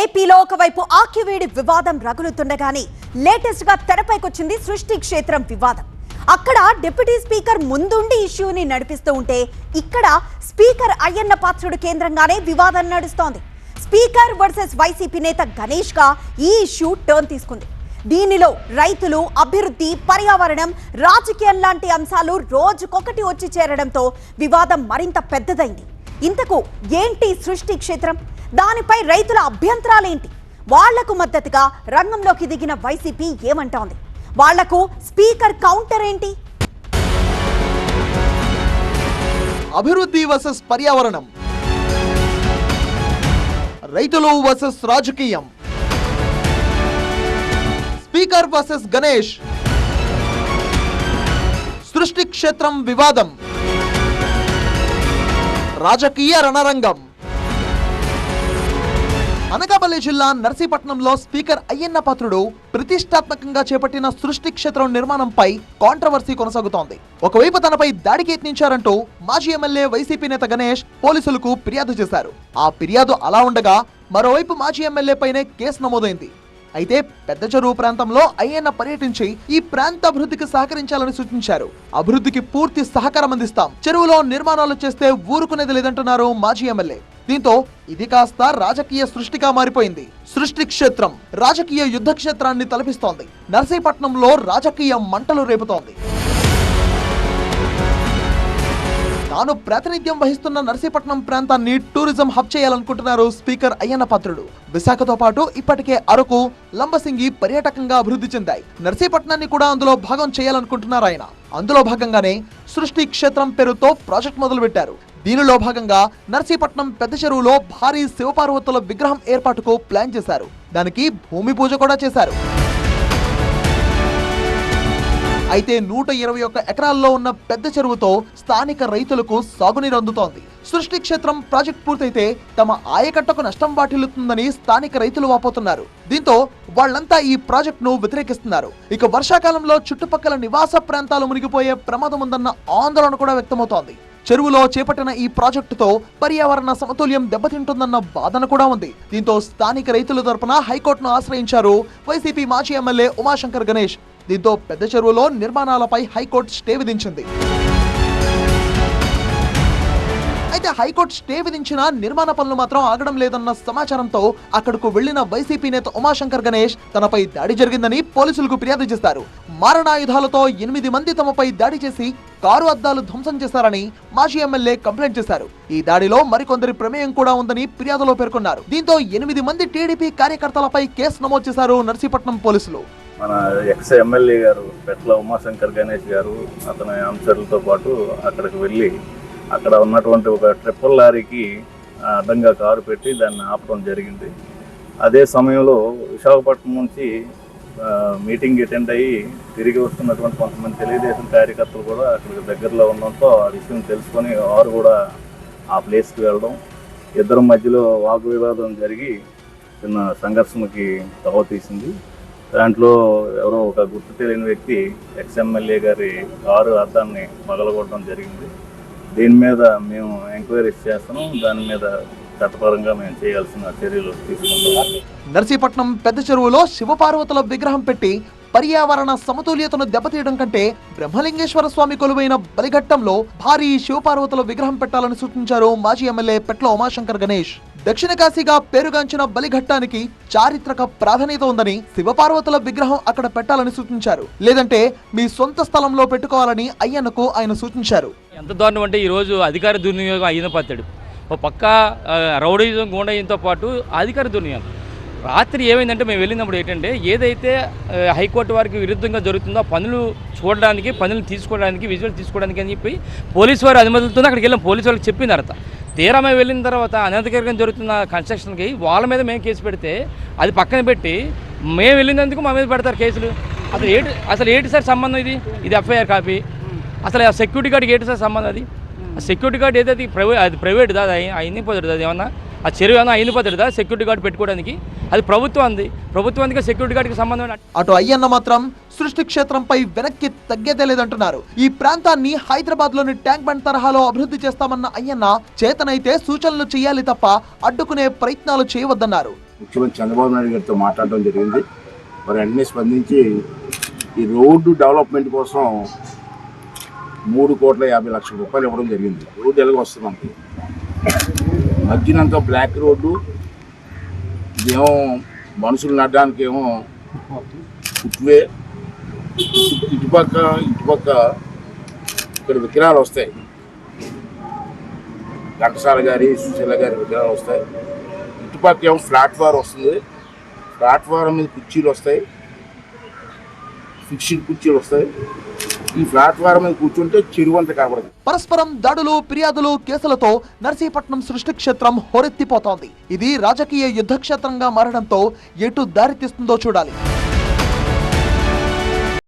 ఏపీలో ఒకవైపు ఆకివేడి వివాదం రగులుతుండగానే లేటెస్ట్ గా తెరపైకొచ్చింది సృష్టి క్షేత్రం వివాదం. అక్కడ డిప్యూటీ స్పీకర్ ముందుండి ఇష్యూని నడిపిస్తూ ఉంటే ఇక్కడ స్పీకర్ అయ్యన్న పాత్రుడు కేంద్రంగానే వివాదం నడుస్తోంది. స్పీకర్ వర్సెస్ వైసీపీ నేత గణేష్ గా ఈ ఇష్యూ టర్న్ తీసుకుంది. దీనిలో రైతులు, అభివృద్ధి, పర్యావరణం, రాజకీయం లాంటి అంశాలు రోజుకొకటి వచ్చి చేరడంతో వివాదం మరింత పెద్దదైంది. ఇంతకు ఏంటి సృష్టి క్షేత్రం? దానిపై రైతుల అభ్యంతరాలేంటి? వాళ్లకు మద్దతుగా రంగంలోకి దిగిన వైసీపీ ఏమంటోంది? వాళ్లకు స్పీకర్ కౌంటర్ ఏంటి? అభివృద్ధి వర్సెస్ పర్యావరణం, రైతులు వర్సెస్ రాజకీయం, స్పీకర్ వర్సెస్ గణేష్, సృష్టి క్షేత్రం వివాదం, రాజకీయ రణరంగం. అనకాపల్లి జిల్లా నర్సీపట్నంలో స్పీకర్ అయ్యన్న పాత్రుడు ప్రతిష్టాత్మకంగా చేపట్టిన సృష్టి క్షేత్రం నిర్మాణంపై కాంట్రవర్సీ కొనసాగుతోంది. ఒకవైపు తనపై దాడికి యత్నించారంటూ మాజీ ఎమ్మెల్యే వైసీపీ నేత గణేష్ పోలీసులకు ఫిర్యాదు చేశారు. ఆ ఫిర్యాదు అలా ఉండగా మరోవైపు మాజీ ఎమ్మెల్యే పైనే కేసు నమోదైంది. అయితే పెద్ద చెరువు ప్రాంతంలో అయ్యన్న పర్యటించి ఈ ప్రాంత అభివృద్ధికి సహకరించాలని సూచించారు. అభివృద్ధికి పూర్తి సహకారం అందిస్తాం, చెరువులో నిర్మాణాలు చేస్తే ఊరుకునేది లేదంటున్నారు మాజీ ఎమ్మెల్యే. దీంతో ఇది కాస్త రాజకీయ సృష్టిగా మారిపోయింది. సృష్టి క్షేత్రం రాజకీయ యుద్ధ క్షేత్రాన్ని తలపిస్తోంది. నర్సీపట్నంలో రాజకీయ మంటలు రేపుతోంది. తాను ప్రాతినిధ్యం వహిస్తున్న నర్సీపట్నం ప్రాంతాన్ని టూరిజం హబ్ చేయాలనుకుంటున్నారు స్పీకర్ అయ్యన్న పాత్రుడు. విశాఖతో పాటు ఇప్పటికే అరకు, లంబసింగి పర్యాటకంగా అభివృద్ధి చెందాయి. నర్సీపట్నాన్ని కూడా అందులో భాగం చేయాలనుకుంటున్నారు ఆయన. అందులో భాగంగానే సృష్టి క్షేత్రం పేరుతో ప్రాజెక్ట్ మొదలుపెట్టారు. దీనిలో భాగంగా నర్సీపట్నం పెద్ద చెరువులో భారీ శివపార్వతుల విగ్రహం ఏర్పాటుకు ప్లాన్ చేశారు. దానికి భూమి పూజ కూడా చేశారు. అయితే 121 ఎకరాల్లో ఉన్న పెద్ద చెరువుతో స్థానిక రైతులకు సాగునీరు అందుతోంది. సృష్టి క్షేత్రం ప్రాజెక్ట్ పూర్తయితే తమ ఆయకట్టకు నష్టం వాటిల్లుతుందని స్థానిక రైతులు వాపోతున్నారు. దీంతో వాళ్లంతా ఈ ప్రాజెక్టును వ్యతిరేకిస్తున్నారు. ఇక వర్షాకాలంలో చుట్టుపక్కల నివాస ప్రాంతాలు మునిగిపోయే ప్రమాదం ఉందన్న ఆందోళన కూడా వ్యక్తమవుతోంది. చెరువులో చేపట్టిన ఈ ప్రాజెక్టుతో పర్యావరణ సమతుల్యం దెబ్బతింటుందన్న వాదన కూడా ఉంది. దీంతో స్థానిక రైతుల తరపున హైకోర్టును ఆశ్రయించారు వైసీపీ మాజీ ఎమ్మెల్యే ఉమాశంకర్ గణేష్. దీంతో పెద్ద చెరువులో నిర్మాణాలపై హైకోర్టు స్టే విధించింది. అయితే హైకోర్టు స్టే విధించిన నిర్మాణ పనులు మాత్రం ఆగడం లేదన్న సమాచారంతో అక్కడకు వెళ్లిన వైసీపీ నేత ఉమాశంకర్ గణేష్ తనపై దాడి జరిగిందని పోలీసులకు ఫిర్యాదు చేశారు. మారణాయుధాలతో 8 మంది తమపై దాడి చేసి కారు అద్దాలు ధ్వంసం చేశారని మాజీ ఎమ్మెల్యే కంప్లైంట్ చేశారు. ఈ దాడిలో మరికొందరి ప్రమేయం కూడా ఉందని ఫిర్యాదులో పేర్కొన్నారు. దీంతో 8 మంది టీడీపీ కార్యకర్తలపై కేసు నమోదు చేశారు నర్సీపట్నం పోలీసులు. మన ఎక్స్ ఎమ్మెల్యే గారు పెట్ల ఉమాశంకర్ గణేష్ గారు అతని అనుచరులతో పాటు అక్కడికి వెళ్ళి అక్కడ ఉన్నటువంటి ఒక ట్రిపుల్ లారీకి అడ్డంగా కారు పెట్టి దాన్ని ఆపడం జరిగింది. అదే సమయంలో విశాఖపట్నం నుంచి మీటింగ్ అటెండ్ అయ్యి తిరిగి వస్తున్నటువంటి కొంతమంది తెలుగుదేశం కార్యకర్తలు కూడా అక్కడికి దగ్గరలో ఉండడంతో ఆ విషయం తెలుసుకొని వారు కూడా ఆ ప్లేస్కి వెళ్ళడం, ఇద్దరి మధ్యలో వాగ్వివాదం జరిగి చిన్న సంఘర్షణకి తీసింది. దాంట్లో ఎవరో ఒక గుర్తు తెలియని వ్యక్తి ఎక్స్ ఎమ్మెల్యే గారి కారు అద్దాన్ని పగలగొట్టడం జరిగింది. దీని మీద మేము ఎంక్వైరీస్ చేస్తున్నాం. దాని మీద చట్టపరంగా మేము చేయాల్సిన చర్యలు తీసుకుంటాం. నర్సీపట్నం పెద్ద చెరువులో శివపార్వతుల విగ్రహం పెట్టి పర్యావరణ సమతుల్యతను దెబ్బతీయడం కంటే బ్రహ్మలింగేశ్వర స్వామి కొలువైన బలిఘట్టంలో భారీ శివపార్వతుల విగ్రహం పెట్టాలని సూచించారు మాజీ ఎమ్మెల్యే పెట్ల ఉమాశంకర్ గణేష్. దక్షిణ కాశీగా పేరుగాంచిన బలిఘట్టానికి చారిత్రక ప్రాధాన్యత ఉందని శివపార్వతుల విగ్రహం అక్కడ పెట్టాలని సూచించారు. లేదంటే మీ సొంత స్థలంలో పెట్టుకోవాలని అయ్యన్నకు ఆయన సూచించారు. ఎంత దారుణం అంటే ఈరోజు అధికార దుర్వినియోగం అయ్యన పత్తాడు. ఓ పక్క రౌడీజం, గూండాయిజంతో పాటు అధికార దుర్వినియోగం. రాత్రి ఏమైందంటే మేము వెళ్ళినప్పుడు ఏంటంటే ఏదైతే హైకోర్టు వారికి విరుద్ధంగా జరుగుతుందో పనులు చూడడానికి, పనులు తీసుకోవడానికి, విజువల్ తీసుకోవడానికి అని చెప్పి పోలీసు వారి అనుమతులతో అక్కడికి వెళ్ళాం. పోలీసు వాళ్ళకి చెప్పిన తర్వాత తీరా మేము వెళ్ళిన తర్వాత అనధికారికంగా జరుగుతున్న కన్స్ట్రక్షన్కి వాళ్ళ మీద మేము కేసు పెడితే అది పక్కన పెట్టి మేము వెళ్ళినందుకు మా మీద పెడతారు కేసులు. అసలు ఏంటి సార్ సంబంధం? ఇది ఎఫ్ఐఆర్ కాపీ. అసలు ఆ సెక్యూరిటీ గార్డ్కి ఏంటి సార్ సంబంధం? అది ఆ సెక్యూరిటీ గార్డ్ ఏదైతే అది ప్రైవేట్దా? అది అయింది పోతాడు. అది ఏమన్నా ఆ చెరువు ఏమన్నా అయింది పోతాడుదా సెక్యూరిటీ గార్డ్ పెట్టుకోవడానికి? అది ప్రభుత్వానికి సెక్యూరిటీ గార్డ్కి సంబంధం. అటు అయ్యన్న మాత్రం సృష్టి క్షేత్రంపై వెనక్కి తగ్గేదే లేదంటున్నారు. ఈ ప్రాంతాన్ని హైదరాబాద్ లోని ట్యాంక్ బండ్ తరహాలో అభివృద్ధి చేస్తామన్న అయ్యన్న చేతనైతే సూచనలు చేయాలి తప్ప అడ్డుకునే ప్రయత్నాలు చేయవద్దన్నారు. ముఖ్యమంత్రి చంద్రబాబు నాయుడు గారితో మాట్లాడడం జరిగింది. మరి వెంటనే స్పందించి ఈ రోడ్డు డెవలప్మెంట్ కోసం 3,50,00,000 రూపాయలు ఇవ్వడం జరిగింది. రోడ్డు ఎలాగ వస్తుంది మనకి మధ్యనంతా బ్లాక్ రోడ్డు, ఇదేమో మనుషులు నడడానికి ఏమో ఫుట్వే, ఇటుపక్క ఇక్కడ విగ్రహాలు వస్తాయి, ఘంటసాల గారి సుశీల గారి విగ్రహాలు వస్తాయి. ఇటుపక్క ఏమో ప్లాట్ఫారం వస్తుంది, ప్లాట్ఫారం మీద కుర్చీలు వస్తాయి, ఫిక్స్డ్ కుర్చీలు వస్తాయి. ఈ ప్లాట్ఫారం మీద కూర్చుంటే చెరువు అంతా కనబడదు. పరస్పరం దాడులు, ఫిర్యాదులు, కేసులతో నర్సీపట్నం సృష్టి క్షేత్రం హోరెత్తిపోతోంది. ఇది రాజకీయ యుద్ధ క్షేత్రంగా మారడంతో ఎటు దారితీస్తుందో చూడాలి.